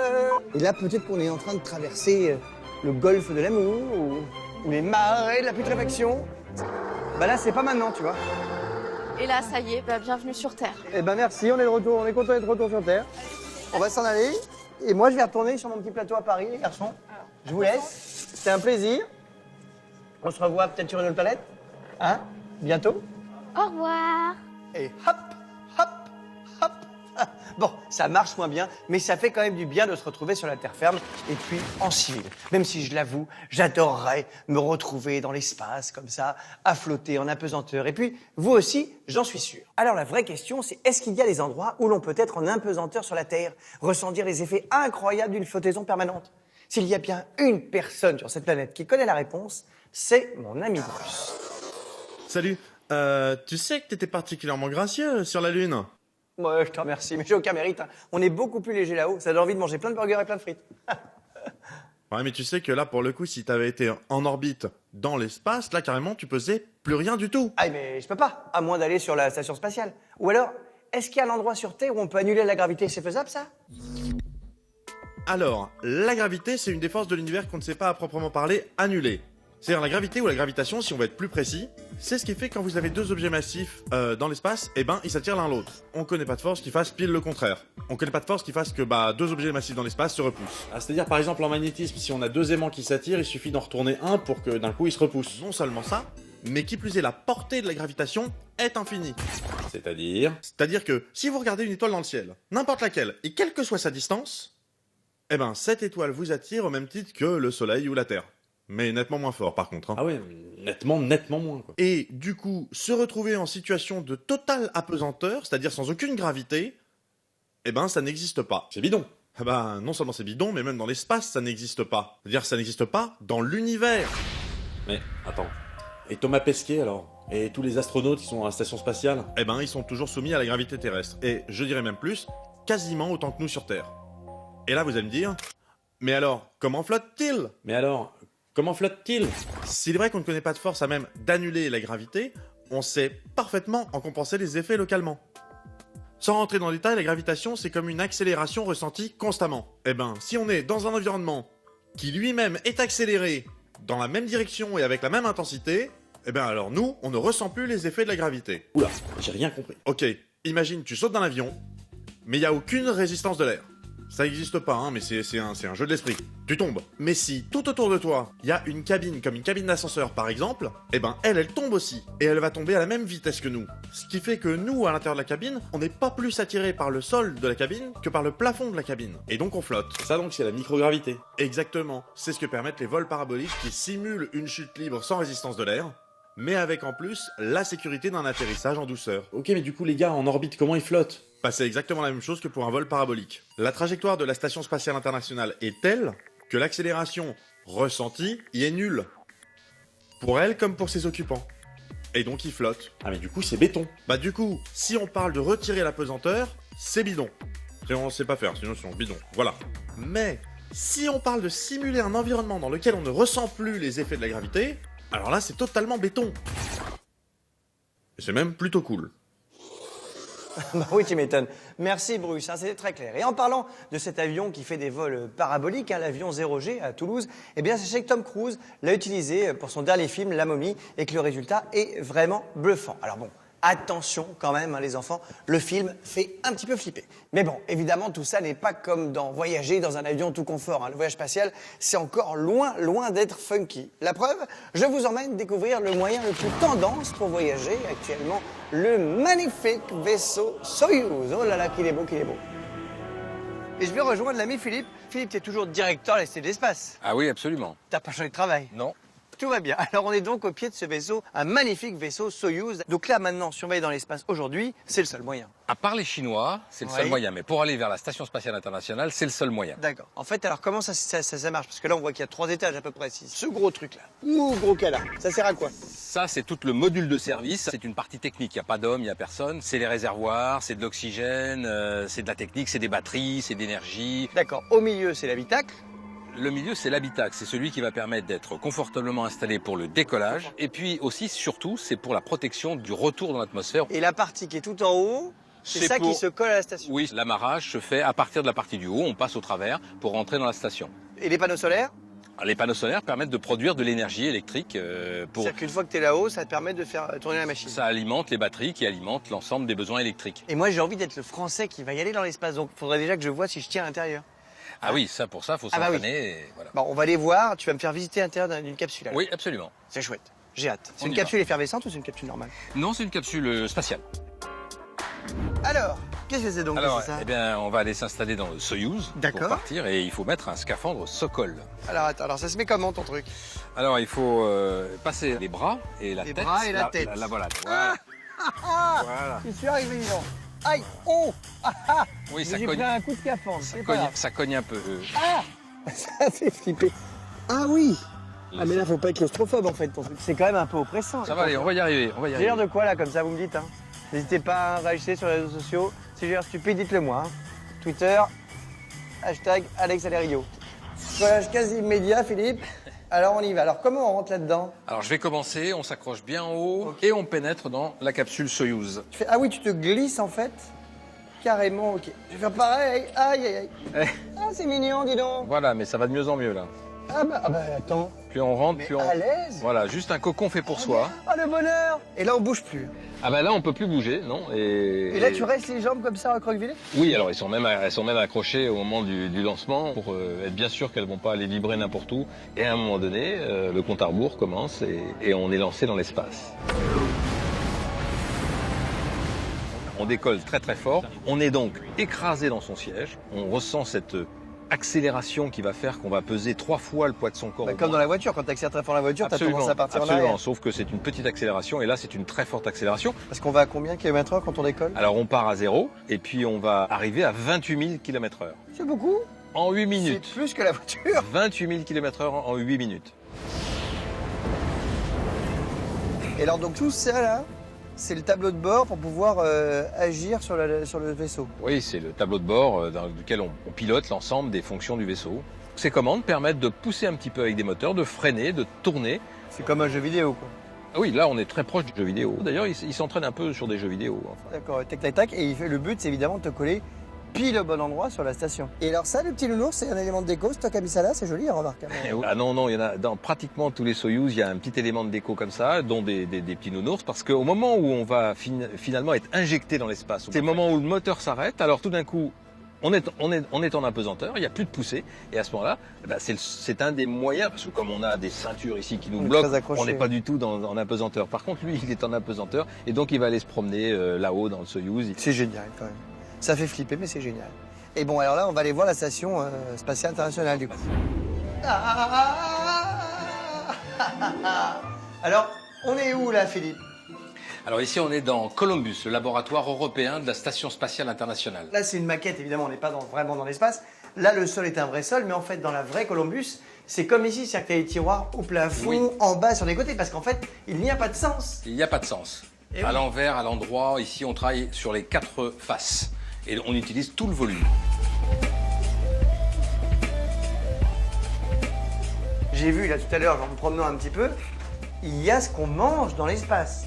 Et là, peut-être qu'on est en train de traverser le golfe de l'amour ou les marais de la putréfaction. Bah là, c'est pas maintenant, tu vois. Et là, ça y est, bienvenue sur Terre. Eh ben merci, on est de retour, on est content d'être de retour sur Terre. On va s'en aller. Et moi, je vais retourner sur mon petit plateau à Paris, les garçons. Je vous laisse. C'était un plaisir. On se revoit peut-être sur une autre planète. Hein? Bientôt. Au revoir. Et hop. Bon, ça marche moins bien, mais ça fait quand même du bien de se retrouver sur la terre ferme et puis en civil. Même si je l'avoue, j'adorerais me retrouver dans l'espace comme ça, à flotter en apesanteur. Et puis, vous aussi, j'en suis sûr. Alors la vraie question, c'est est-ce qu'il y a des endroits où l'on peut être en apesanteur sur la Terre, ressentir les effets incroyables d'une flottaison permanente? S'il y a bien une personne sur cette planète qui connaît la réponse, c'est mon ami Bruce. Salut. Tu sais que t'étais particulièrement gracieux sur la Lune? Ouais, je te remercie, mais j'ai aucun mérite. Hein. On est beaucoup plus léger là-haut. Ça donne envie de manger plein de burgers et plein de frites. Ouais, mais tu sais que là, pour le coup, si t'avais été en orbite dans l'espace, là, carrément, tu pesais plus rien du tout. Ah, mais je peux pas, à moins d'aller sur la station spatiale. Ou alors, est-ce qu'il y a un endroit sur Terre où on peut annuler la gravité? C'est faisable, ça? Alors, la gravité, c'est une des forces de l'univers qu'on ne sait pas à proprement parler annuler. C'est-à-dire la gravité ou la gravitation, si on veut être plus précis, c'est ce qui fait quand vous avez deux objets massifs dans l'espace, eh ben ils s'attirent l'un l'autre. On connaît pas de force qui fasse pile le contraire. On connaît pas de force qui fasse que deux objets massifs dans l'espace se repoussent. Ah, c'est-à-dire par exemple en magnétisme, si on a deux aimants qui s'attirent, il suffit d'en retourner un pour que d'un coup ils se repoussent. Non seulement ça, mais qui plus est, la portée de la gravitation est infinie. C'est-à-dire que si vous regardez une étoile dans le ciel, n'importe laquelle, et quelle que soit sa distance, eh ben cette étoile vous attire au même titre que le Soleil ou la Terre. Mais nettement moins fort par contre. Hein. Ah ouais, nettement moins. Quoi. Et du coup, se retrouver en situation de totale apesanteur, c'est-à-dire sans aucune gravité, eh ben ça n'existe pas. C'est bidon. Ah ben non seulement c'est bidon, mais même dans l'espace ça n'existe pas. C'est-à-dire ça n'existe pas dans l'univers. Mais attends, et Thomas Pesquet alors? Et tous les astronautes qui sont à la station spatiale? Eh ben ils sont toujours soumis à la gravité terrestre. Et je dirais même plus, quasiment autant que nous sur Terre. Et là vous allez me dire, mais alors, comment flotte-t-il? Comment flotte-t-il? S'il est vrai qu'on ne connaît pas de force à même d'annuler la gravité, on sait parfaitement en compenser les effets localement. Sans rentrer dans le détail, la gravitation, c'est comme une accélération ressentie constamment. Eh ben, si on est dans un environnement qui lui-même est accéléré dans la même direction et avec la même intensité, eh ben alors nous, on ne ressent plus les effets de la gravité. Oula, j'ai rien compris. Ok, imagine, tu sautes d'un avion, mais il n'y a aucune résistance de l'air. Ça n'existe pas, hein, mais c'est un jeu de l'esprit. Tu tombes. Mais si tout autour de toi, il y a une cabine, comme une cabine d'ascenseur par exemple, eh ben elle tombe aussi. Et elle va tomber à la même vitesse que nous. Ce qui fait que nous, à l'intérieur de la cabine, on n'est pas plus attiré par le sol de la cabine que par le plafond de la cabine. Et donc on flotte. Ça donc c'est la microgravité. Exactement. C'est ce que permettent les vols paraboliques qui simulent une chute libre sans résistance de l'air, mais avec en plus la sécurité d'un atterrissage en douceur. Ok, mais du coup les gars, en orbite, comment ils flottent? C'est exactement la même chose que pour un vol parabolique. La trajectoire de la Station Spatiale Internationale est telle que l'accélération ressentie y est nulle. Pour elle comme pour ses occupants. Et donc ils flottent. Ah mais du coup c'est béton. Du coup, si on parle de retirer la pesanteur, c'est bidon. Et on ne sait pas faire, sinon c'est bidon. Voilà. Mais si on parle de simuler un environnement dans lequel on ne ressent plus les effets de la gravité, alors là c'est totalement béton. Et c'est même plutôt cool. Oui, tu m'étonnes. Merci Bruce, hein, c'était très clair. Et en parlant de cet avion qui fait des vols paraboliques, hein, l'avion 0G à Toulouse, eh bien sachez que Tom Cruise l'a utilisé pour son dernier film, La Momie, et que le résultat est vraiment bluffant. Alors bon, attention quand même, hein, les enfants, le film fait un petit peu flipper. Mais bon, évidemment, tout ça n'est pas comme dans voyager dans un avion tout confort. Hein. Le voyage spatial, c'est encore loin d'être funky. La preuve, je vous emmène découvrir le moyen le plus tendance pour voyager actuellement, le magnifique vaisseau Soyouz. Oh là là, qu'il est beau. Et je vais rejoindre l'ami Philippe. Philippe, tu es toujours directeur de la Cité de l'Espace. Ah oui, absolument. T'as pas changé de travail? Non. Tout va bien. Alors on est donc au pied de ce vaisseau, un magnifique vaisseau Soyouz. Donc là maintenant, si on va aller dans l'espace aujourd'hui, c'est le seul moyen. À part les Chinois, c'est le seul moyen. Mais pour aller vers la Station Spatiale Internationale, c'est le seul moyen. D'accord. En fait, alors comment ça marche? Parce que là, on voit qu'il y a 3 étages à peu près. Ce gros truc-là. Ouh, gros cas là. Ça sert à quoi? Ça, c'est tout le module de service. C'est une partie technique. Il n'y a pas d'homme, il n'y a personne. C'est les réservoirs, c'est de l'oxygène, c'est de la technique, c'est des batteries, c'est de l'énergie. D'accord. Au milieu, c'est l'habitacle. Le milieu, c'est l'habitacle. C'est celui qui va permettre d'être confortablement installé pour le décollage. Et puis aussi, surtout, c'est pour la protection du retour dans l'atmosphère. Et la partie qui est tout en haut, c'est ça qui se colle à la station? Oui, l'amarrage se fait à partir de la partie du haut. On passe au travers pour rentrer dans la station. Et les panneaux solaires? Les panneaux solaires permettent de produire de l'énergie électrique pour... C'est-à-dire qu'une fois que tu es là-haut, ça te permet de faire tourner la machine. Ça alimente les batteries qui alimentent l'ensemble des besoins électriques. Et moi, j'ai envie d'être le Français qui va y aller dans l'espace. Donc, il faudrait déjà que je vois si je tiens à l'intérieur. Ah oui, pour ça, il faut s'entraîner. Oui. Voilà. Bon, on va aller voir. Tu vas me faire visiter l'intérieur d'une capsule. Alors. Oui, absolument. C'est chouette. J'ai hâte. C'est une capsule effervescente ou c'est une capsule normale? Non, c'est une capsule spatiale. Alors, qu'est-ce que c'est donc? Alors, ça? eh bien, on va aller s'installer dans le Soyouz pour partir et il faut mettre un scaphandre Sokol. Alors, attends, ça se met comment ton truc? Alors, il faut passer les bras et la tête. Les bras et la tête. La voilà. Voilà. Je suis arrivé, non. Aïe! Oh! Oui, ça cogne. J'ai pris un coup de scaphandre. Ça cogne un peu. Ah! Ça fait flipper. Ah oui! Ah mais là, faut pas être claustrophobe en fait. C'est quand même un peu oppressant. Ça va aller, on va y arriver. J'ai l'air de quoi là, comme ça, vous me dites, hein? N'hésitez pas à réagir sur les réseaux sociaux. Si j'ai l'air stupide, dites-le moi. Hein. Twitter, hashtag Alex Alerio. Voyage quasi immédiat, Philippe. Alors on y va. Alors comment on rentre là-dedans? Alors je vais commencer, on s'accroche bien en haut et on pénètre dans la capsule Soyouz. Ah oui, tu te glisses en fait? Carrément, ok. Je vais faire pareil. Aïe, aïe, aïe. Ah, c'est mignon, dis donc. Voilà, mais ça va de mieux en mieux là. Attends. Plus on rentre, Mais plus on... à l'aise. Voilà, juste un cocon fait pour soi. Ah, le bonheur. Et là, on bouge plus. Ah bah là, on peut plus bouger, non. Et là, tu restes les jambes comme ça, recroquevillées? Oui, alors elles sont même accrochées au moment du lancement pour être bien sûr qu'elles vont pas aller vibrer n'importe où. Et à un moment donné, le compte à rebours commence et on est lancé dans l'espace. On décolle très très fort. On est donc écrasé dans son siège. On ressent cette accélération qui va faire qu'on va peser 3 fois le poids de son corps. Comme dans la voiture, quand tu accélères très fort la voiture, tu as tendance à partir en absolument, arrière. sauf que c'est une petite accélération et là c'est une très forte accélération. Parce qu'on va à combien de km/h quand on décolle? Alors on part à 0 et puis on va arriver à 28 000 km/h. C'est beaucoup. En 8 minutes. C'est plus que la voiture. 28 000 km/h en 8 minutes. Et alors donc tout ça là, c'est le tableau de bord pour pouvoir agir sur le vaisseau. Oui, c'est le tableau de bord dans lequel on pilote l'ensemble des fonctions du vaisseau. Ces commandes permettent de pousser un petit peu avec des moteurs, de freiner, de tourner. C'est comme un jeu vidéo quoi. Ah oui, là on est très proche du jeu vidéo. D'ailleurs, il s'entraîne un peu sur des jeux vidéo. Enfin. D'accord, tac tac tac. Et le but c'est évidemment de te coller pile au bon endroit sur la station. Et alors ça, le petit nounours, c'est un élément de déco. C'est toi qui as mis ça là, c'est joli, remarque. Ah non, il y en a dans pratiquement tous les Soyouz, il y a un petit élément de déco comme ça, dont des petits nounours, parce qu'au moment où on va finalement être injecté dans l'espace, c'est le moment où le moteur s'arrête, alors tout d'un coup, on est en apesanteur, il n'y a plus de poussée, et à ce moment-là, c'est un des moyens, parce que comme on a des ceintures ici qui nous bloquent, on n'est pas du tout en apesanteur. Par contre, lui, il est en apesanteur, et donc il va aller se promener là-haut dans le Soyouz. C'est génial quand même. Ça fait flipper, mais c'est génial. Et bon, alors là, on va aller voir la station spatiale internationale, du coup. Alors, on est où, là, Philippe? Alors ici, on est dans Columbus, le laboratoire européen de la Station spatiale internationale. Là, c'est une maquette, évidemment, on n'est pas vraiment dans l'espace. Là, le sol est un vrai sol, mais en fait, dans la vraie Columbus, c'est comme ici, c'est-à-dire que tu as des tiroirs au plafond, oui, en bas, sur les côtés, parce qu'en fait, il n'y a pas de sens. Il n'y a pas de sens. Et à l'envers, à l'endroit, ici, on travaille sur les 4 faces. Et on utilise tout le volume. J'ai vu là tout à l'heure, en me promenant un petit peu, il y a ce qu'on mange dans l'espace.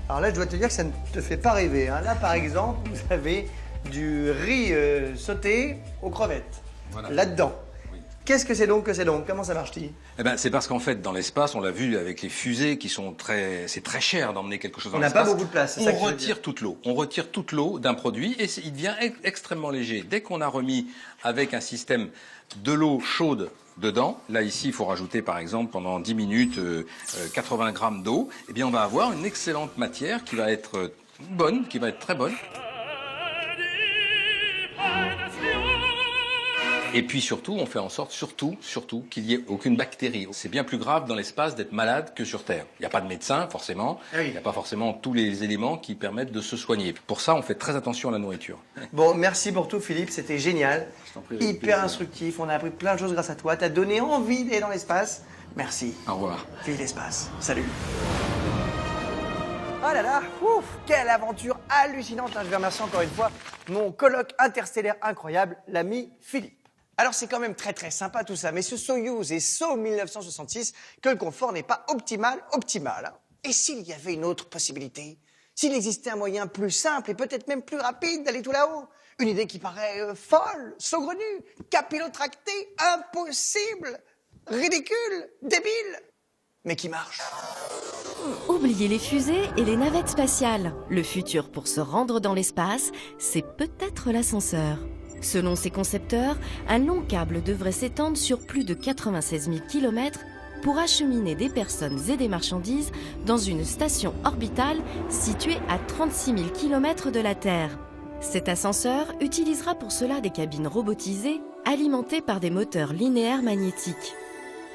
Alors là, je dois te dire que ça ne te fait pas rêver. Hein. Là, par exemple, vous avez du riz sauté aux crevettes. Voilà. Là-dedans. Oui. Qu'est-ce que c'est donc Comment ça marche-t-il? Eh ben, c'est parce qu'en fait, dans l'espace, on l'a vu avec les fusées qui sont c'est très cher d'emmener quelque chose dans l'espace. On n'a pas beaucoup de place. On retire toute l'eau. On retire toute l'eau d'un produit et il devient extrêmement léger. Dès qu'on a remis avec un système de l'eau chaude dedans, là ici, il faut rajouter par exemple pendant 10 minutes 80 grammes d'eau, eh bien on va avoir une excellente matière qui va être bonne, qui va être très bonne. Et puis surtout, on fait en sorte, surtout, qu'il n'y ait aucune bactérie. C'est bien plus grave dans l'espace d'être malade que sur Terre. Il n'y a pas de médecin, forcément. Il n'y a pas forcément tous les éléments qui permettent de se soigner. Pour ça, on fait très attention à la nourriture. Bon, merci pour tout, Philippe. C'était génial. Hyper instructif. On a appris plein de choses grâce à toi. T'as donné envie d'aller dans l'espace. Merci. Au revoir. Vive l'espace. Salut. Oh là là, ouf, quelle aventure hallucinante. Je vais remercier encore une fois mon colloque interstellaire incroyable, l'ami Philippe. Alors c'est quand même très sympa tout ça, mais ce Soyouz est saut 1966 que le confort n'est pas optimal. Et s'il y avait une autre possibilité? S'il existait un moyen plus simple et peut-être même plus rapide d'aller tout là-haut? Une idée qui paraît folle, saugrenue, capillotractée, impossible, ridicule, débile, mais qui marche. Oubliez les fusées et les navettes spatiales. Le futur pour se rendre dans l'espace, c'est peut-être l'ascenseur. Selon ses concepteurs, un long câble devrait s'étendre sur plus de 96 000 km pour acheminer des personnes et des marchandises dans une station orbitale située à 36 000 km de la Terre. Cet ascenseur utilisera pour cela des cabines robotisées alimentées par des moteurs linéaires magnétiques.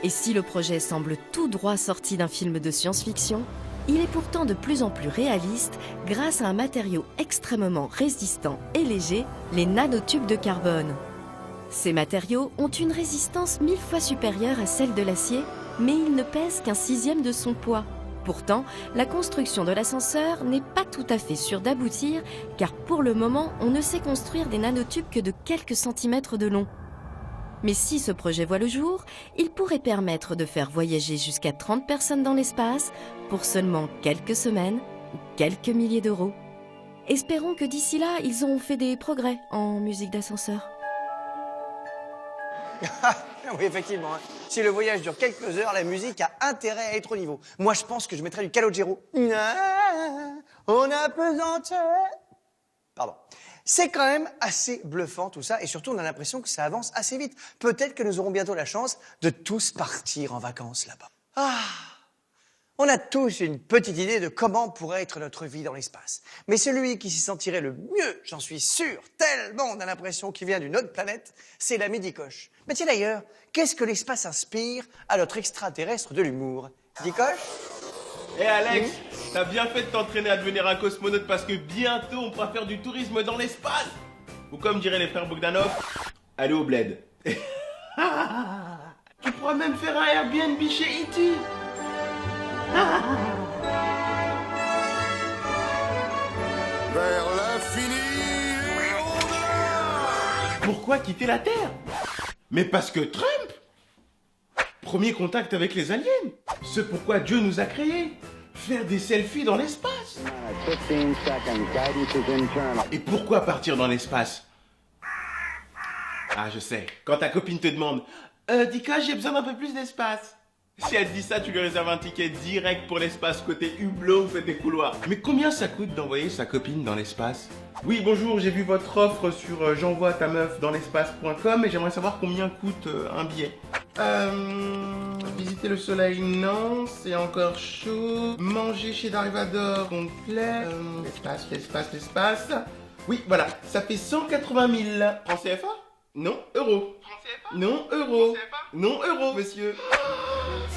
Et si le projet semble tout droit sorti d'un film de science-fiction, il est pourtant de plus en plus réaliste grâce à un matériau extrêmement résistant et léger, les nanotubes de carbone. Ces matériaux ont une résistance 1000 fois supérieure à celle de l'acier, mais ils ne pèsent qu'un 1/6 de son poids. Pourtant, la construction de l'ascenseur n'est pas tout à fait sûre d'aboutir, car pour le moment, on ne sait construire des nanotubes que de quelques centimètres de long. Mais si ce projet voit le jour, il pourrait permettre de faire voyager jusqu'à 30 personnes dans l'espace pour seulement quelques semaines ou quelques milliers d'euros. Espérons que d'ici là, ils auront fait des progrès en musique d'ascenseur. Oui, effectivement. Hein. Si le voyage dure quelques heures, la musique a intérêt à être au niveau. Moi, je pense que je mettrais du Calogero. On a pesanteur. Pardon. C'est quand même assez bluffant tout ça, et surtout on a l'impression que ça avance assez vite. Peut-être que nous aurons bientôt la chance de tous partir en vacances là-bas. Ah, on a tous une petite idée de comment pourrait être notre vie dans l'espace. Mais celui qui s'y sentirait le mieux, j'en suis sûr, tellement on a l'impression qu'il vient d'une autre planète, c'est la Midi-Coche. Mais tiens d'ailleurs, qu'est-ce que l'espace inspire à notre extraterrestre de l'humour? Midi-Coche? Hé Alex, t'as bien fait de t'entraîner à devenir un cosmonaute parce que bientôt on pourra faire du tourisme dans l'espace. Ou comme diraient les frères Bogdanov, aller au bled. Tu pourras même faire un Airbnb chez E.T. Vers l'infini et au-delà. Pourquoi quitter la Terre? Mais parce que Trump! Premier contact avec les aliens. Ce pourquoi Dieu nous a créés. Faire des selfies dans l'espace. Et pourquoi partir dans l'espace? Ah, je sais. Quand ta copine te demande Dika, j'ai besoin d'un peu plus d'espace. Si elle te dit ça, tu lui réserves un ticket direct pour l'espace côté Hublot, fait des couloirs. Mais combien ça coûte d'envoyer sa copine dans l'espace? Oui, bonjour, j'ai vu votre offre sur j'envoie ta meuf dans l'espace.com et j'aimerais savoir combien coûte un billet. Visiter le soleil, non, c'est encore chaud. Manger chez Darivador, complet. L'espace. Oui, voilà, ça fait 180 000. Francs CFA? Non, euros. Francs CFA? Non, euros. Non, euros, monsieur.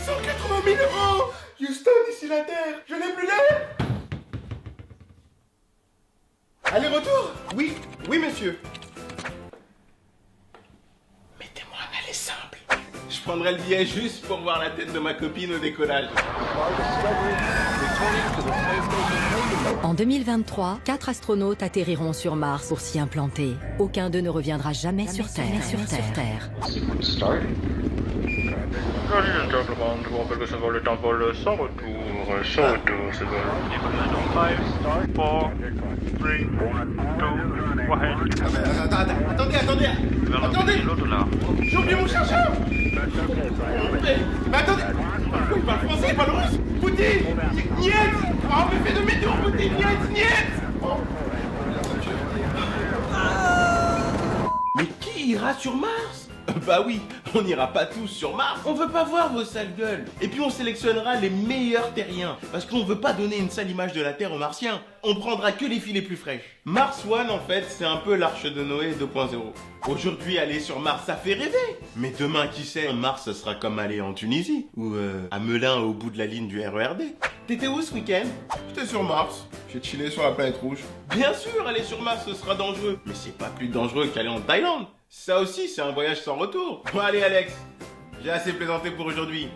180 000 euros! Houston, ici la Terre, je n'ai plus l'air! Aller-retour? Oui, monsieur. Mettez-moi un aller simple. Je prendrai le billet juste pour voir la tête de ma copine au décollage. En 2023, 4 astronautes atterriront sur Mars pour s'y implanter. Aucun d'eux ne reviendra jamais sur Terre. Ladies and gentlemen, tout vol que ce vol est un vol sans retour, ce vol. Décollage dans 5, 4, 3, 2, 1. Attendez! J'ai oublié mon chercheur! Mais attendez! Pourquoi il parle français, il parle russe? Poutine! Niet! On me fait demi-tour, Poutine! Niet! Mais qui ira sur Mars? Bah oui, on n'ira pas tous sur Mars. On veut pas voir vos sales gueules. Et puis on sélectionnera les meilleurs terriens. Parce qu'on veut pas donner une sale image de la Terre aux Martiens. On prendra que les filles les plus fraîches. Mars One, en fait, c'est un peu l'arche de Noé 2.0. Aujourd'hui, aller sur Mars, ça fait rêver. Mais demain, qui sait, Mars, ce sera comme aller en Tunisie. Ou à Melun, au bout de la ligne du RERD. T'étais où ce week-end? J'étais sur Mars. J'ai chillé sur la planète rouge. Bien sûr, aller sur Mars, ce sera dangereux. Mais c'est pas plus dangereux qu'aller en Thaïlande. Ça aussi, c'est un voyage sans retour. Bon, allez, Alex. J'ai assez plaisanté pour aujourd'hui.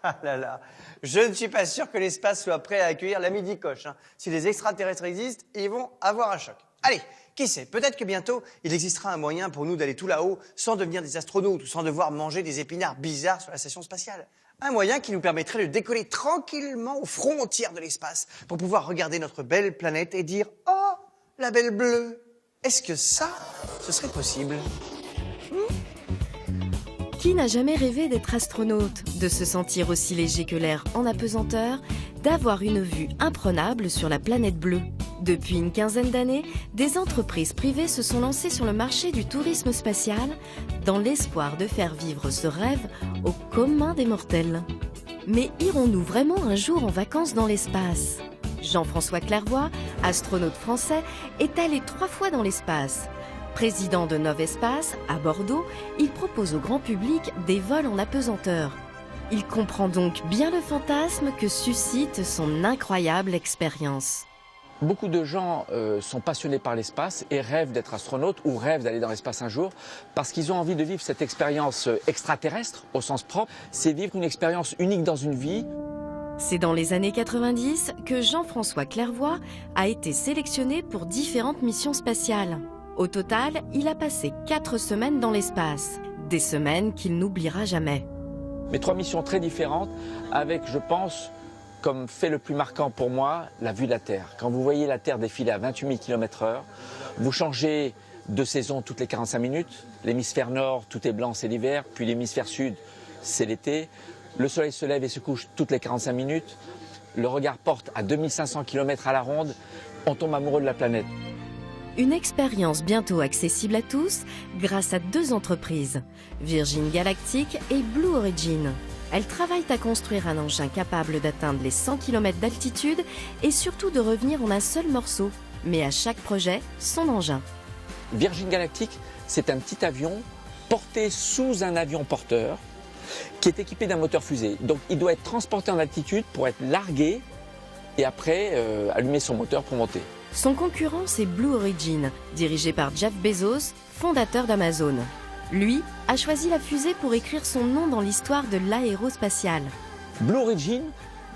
Ah là là, je ne suis pas sûr que l'espace soit prêt à accueillir la Midi-Coche. Hein. Si les extraterrestres existent, ils vont avoir un choc. Allez, qui sait, peut-être que bientôt, il existera un moyen pour nous d'aller tout là-haut sans devenir des astronautes ou sans devoir manger des épinards bizarres sur la station spatiale. Un moyen qui nous permettrait de décoller tranquillement aux frontières de l'espace pour pouvoir regarder notre belle planète et dire « Oh, la belle bleue !» Est-ce que ça, ce serait possible? Qui n'a jamais rêvé d'être astronaute, de se sentir aussi léger que l'air en apesanteur, d'avoir une vue imprenable sur la planète bleue? Depuis une quinzaine d'années, des entreprises privées se sont lancées sur le marché du tourisme spatial dans l'espoir de faire vivre ce rêve au commun des mortels. Mais irons-nous vraiment un jour en vacances dans l'espace? Jean-François Clairvoy, astronaute français, est allé 3 fois dans l'espace. Président de Novespace, à Bordeaux, il propose au grand public des vols en apesanteur. Il comprend donc bien le fantasme que suscite son incroyable expérience. Beaucoup de gens sont passionnés par l'espace et rêvent d'être astronautes ou rêvent d'aller dans l'espace un jour parce qu'ils ont envie de vivre cette expérience extraterrestre au sens propre. C'est vivre une expérience unique dans une vie. C'est dans les années 90 que Jean-François Clairvoy a été sélectionné pour différentes missions spatiales. Au total, il a passé 4 semaines dans l'espace. Des semaines qu'il n'oubliera jamais. Mais 3 missions très différentes avec, je pense, comme fait le plus marquant pour moi, la vue de la Terre. Quand vous voyez la Terre défiler à 28 000 km/h, vous changez 2 saisons toutes les 45 minutes. L'hémisphère nord, tout est blanc, c'est l'hiver. Puis l'hémisphère sud, c'est l'été. Le soleil se lève et se couche toutes les 45 minutes. Le regard porte à 2500 km à la ronde. On tombe amoureux de la planète. Une expérience bientôt accessible à tous grâce à 2 entreprises, Virgin Galactic et Blue Origin. Elles travaillent à construire un engin capable d'atteindre les 100 km d'altitude et surtout de revenir en un seul morceau. Mais à chaque projet, son engin. Virgin Galactic, c'est un petit avion porté sous un avion porteur qui est équipé d'un moteur fusée. Donc il doit être transporté en altitude pour être largué et après allumer son moteur pour monter. Son concurrent, c'est Blue Origin, dirigé par Jeff Bezos, fondateur d'Amazon. Lui a choisi la fusée pour écrire son nom dans l'histoire de l'aérospatiale. Blue Origin,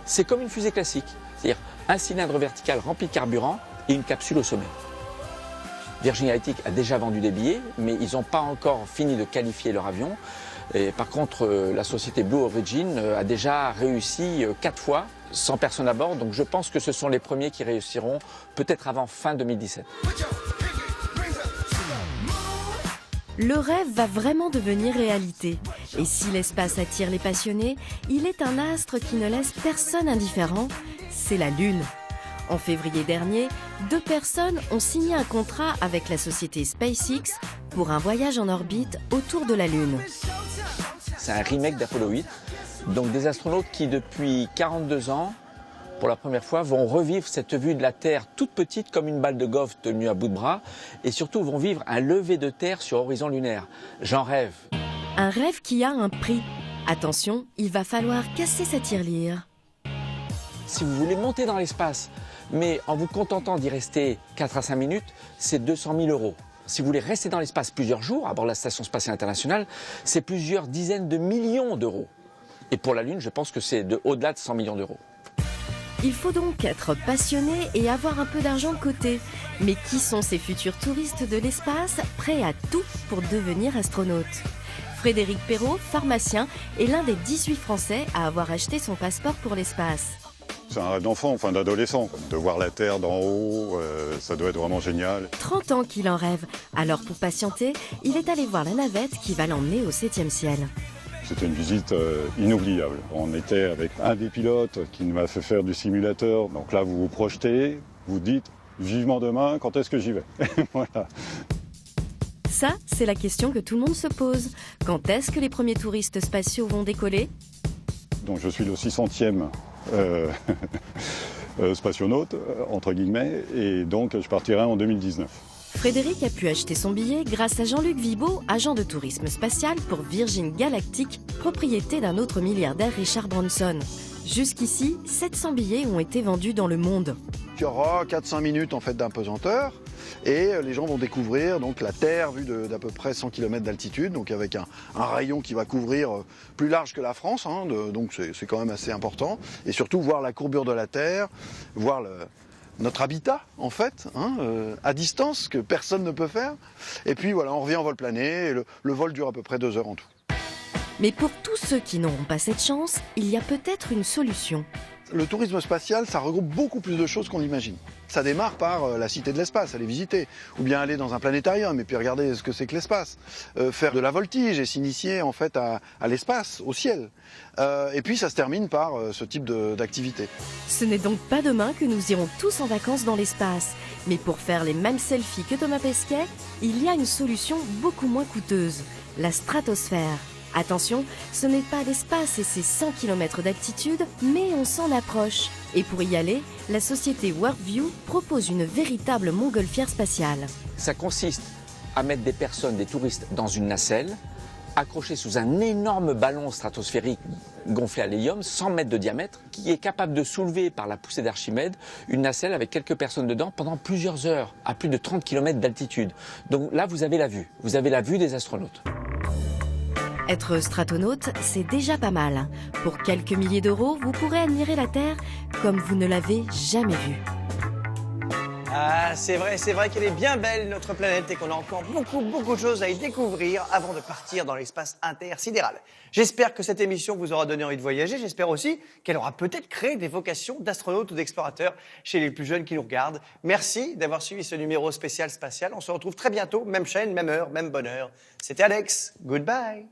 c'est comme une fusée classique, c'est-à-dire un cylindre vertical rempli de carburant et une capsule au sommet. Virgin Galactic a déjà vendu des billets, mais ils n'ont pas encore fini de qualifier leur avion. Et par contre, la société Blue Origin a déjà réussi 4 fois, sans personne à bord. Donc je pense que ce sont les premiers qui réussiront, peut-être avant fin 2017. Le rêve va vraiment devenir réalité. Et si l'espace attire les passionnés, il est un astre qui ne laisse personne indifférent, c'est la Lune. En février dernier, 2 personnes ont signé un contrat avec la société SpaceX pour un voyage en orbite autour de la Lune. C'est un remake d'Apollo 8, donc des astronautes qui depuis 42 ans, pour la première fois, vont revivre cette vue de la Terre toute petite comme une balle de golf tenue à bout de bras et surtout vont vivre un lever de Terre sur horizon lunaire. J'en rêve. Un rêve qui a un prix. Attention, il va falloir casser sa tirelire. Si vous voulez monter dans l'espace, mais en vous contentant d'y rester 4 à 5 minutes, c'est 200 000 €. Si vous voulez rester dans l'espace plusieurs jours à bord de la Station Spatiale Internationale, c'est plusieurs dizaines de millions d'euros. Et pour la Lune, je pense que c'est au-delà de 100 millions d'euros. Il faut donc être passionné et avoir un peu d'argent de côté. Mais qui sont ces futurs touristes de l'espace prêts à tout pour devenir astronautes? Frédéric Perrault, pharmacien, est l'un des 18 Français à avoir acheté son passeport pour l'espace. C'est un rêve d'enfant, enfin d'adolescent. De voir la Terre d'en haut, ça doit être vraiment génial. 30 ans qu'il en rêve. Alors pour patienter, il est allé voir la navette qui va l'emmener au 7e ciel. C'était une visite inoubliable. On était avec un des pilotes qui m'a fait faire du simulateur. Donc là, vous vous projetez, vous dites vivement demain, quand est-ce que j'y vais? Voilà. Ça, c'est la question que tout le monde se pose. Quand est-ce que les premiers touristes spatiaux vont décoller? Donc je suis le 600e spationaute, entre guillemets, et donc je partirai en 2019. Frédéric a pu acheter son billet grâce à Jean-Luc Vibaud, agent de tourisme spatial pour Virgin Galactic, propriété d'un autre milliardaire, Richard Branson. Jusqu'ici, 700 billets ont été vendus dans le monde. Il y aura 4-5 minutes en fait d'impesanteur et les gens vont découvrir donc la Terre vue d'à peu près 100 km d'altitude, donc avec un rayon qui va couvrir plus large que la France, hein, donc c'est quand même assez important. Et surtout voir la courbure de la Terre, voir notre habitat en fait, hein, à distance, que personne ne peut faire. Et puis voilà, on revient en vol plané et le vol dure à peu près 2 heures en tout. Mais pour tous ceux qui n'auront pas cette chance, il y a peut-être une solution. Le tourisme spatial, ça regroupe beaucoup plus de choses qu'on imagine. Ça démarre par la cité de l'espace, aller visiter, ou bien aller dans un planétarium et puis regarder ce que c'est que l'espace, faire de la voltige et s'initier en fait à l'espace, au ciel. Et puis ça se termine par ce type d'activité. Ce n'est donc pas demain que nous irons tous en vacances dans l'espace. Mais pour faire les mêmes selfies que Thomas Pesquet, il y a une solution beaucoup moins coûteuse, la stratosphère. Attention, ce n'est pas l'espace et ses 100 km d'altitude, mais on s'en approche. Et pour y aller, la société Worldview propose une véritable montgolfière spatiale. Ça consiste à mettre des personnes, des touristes, dans une nacelle, accrochée sous un énorme ballon stratosphérique gonflé à l'hélium, 100 mètres de diamètre, qui est capable de soulever par la poussée d'Archimède une nacelle avec quelques personnes dedans pendant plusieurs heures, à plus de 30 km d'altitude. Donc là, vous avez la vue des astronautes. Être stratonaute, c'est déjà pas mal. Pour quelques milliers d'euros, vous pourrez admirer la Terre comme vous ne l'avez jamais vue. Ah, c'est vrai qu'elle est bien belle, notre planète, et qu'on a encore beaucoup de choses à y découvrir avant de partir dans l'espace intersidéral. J'espère que cette émission vous aura donné envie de voyager. J'espère aussi qu'elle aura peut-être créé des vocations d'astronautes ou d'explorateurs chez les plus jeunes qui nous regardent. Merci d'avoir suivi ce numéro spécial spatial. On se retrouve très bientôt, même chaîne, même heure, même bonne heure. C'était Alex. Goodbye.